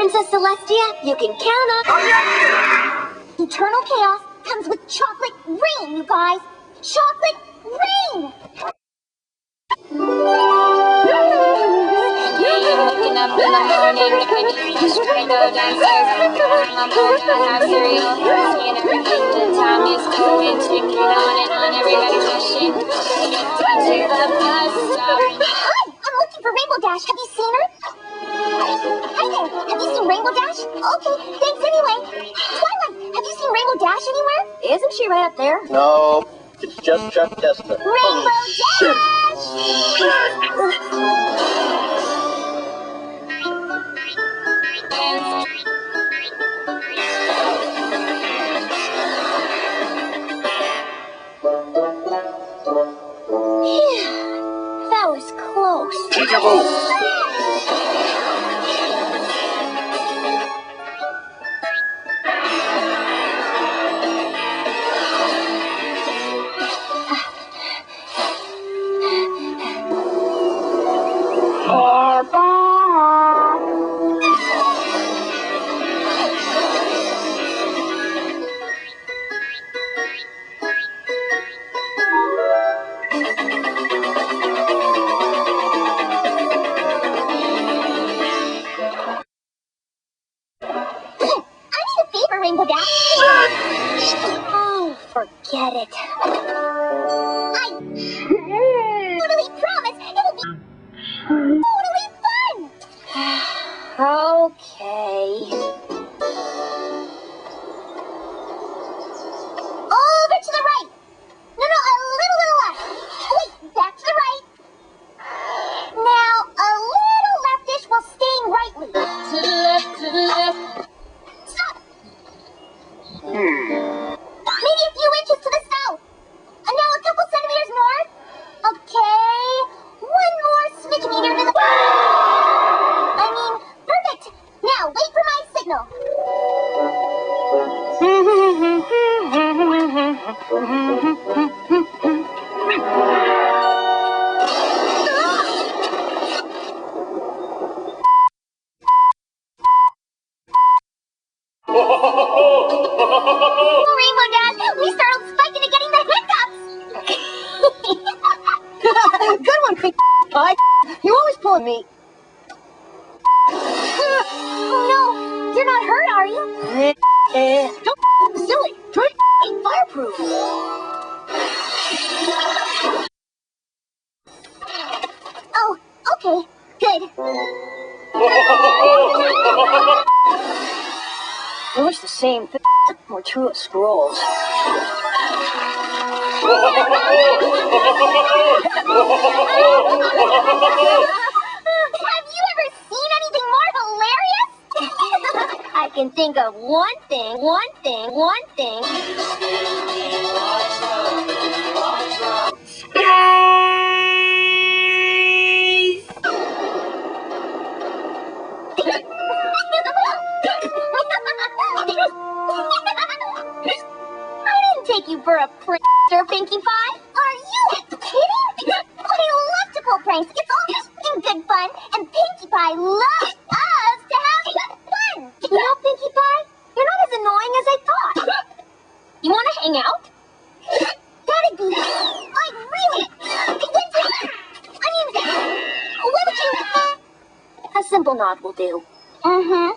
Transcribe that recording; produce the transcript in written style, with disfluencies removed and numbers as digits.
Princess Celestia, you can count on... Eternal chaos comes with chocolate rain, you guys. Chocolate rain! Waking up in the morning, just trying to go downstairs. I'm up home, I have cereal, seeing everything. The time is going, ticking on, everybody's rushing to the bus stop. Hi, I'm looking for Rainbow Dash. Have you seen her? Hi there, have you seen Rainbow Dash? Okay, thanks anyway. Twilight, have you seen Rainbow Dash anywhere? Isn't she right up there? No, it's just Chuck Tester. Rainbow Dash! That was close. Rainbow Dash. Oh, forget it. I totally promise it'll be totally fun. Okay. Over to the right. No, a little left. Wait, back to the right. Now, a little leftish while staying rightly. To the left. Stop. Maybe a few inches to the south. And now a couple centimeters north. Okay. One more smidge-meter to the... perfect. Now, wait for my signal. Rainbow Dash, we started spiking and getting the hiccups. Good one, Pink Pie. You always pull me. Oh no, you're not hurt, are you? Don't be silly. Try fireproof. Oh, okay, good. I wish the same thing were true of scrolls. Have you ever seen anything more hilarious? I can think of one thing. I didn't take you for a prankster, Pinkie Pie. Are you kidding? I love to pull pranks. It's all just in good fun, and Pinkie Pie loves us to have fun. You know, Pinkie Pie, you're not as annoying as I thought. You want to hang out? That'd be... what would you... A simple nod will do. Mm-hmm.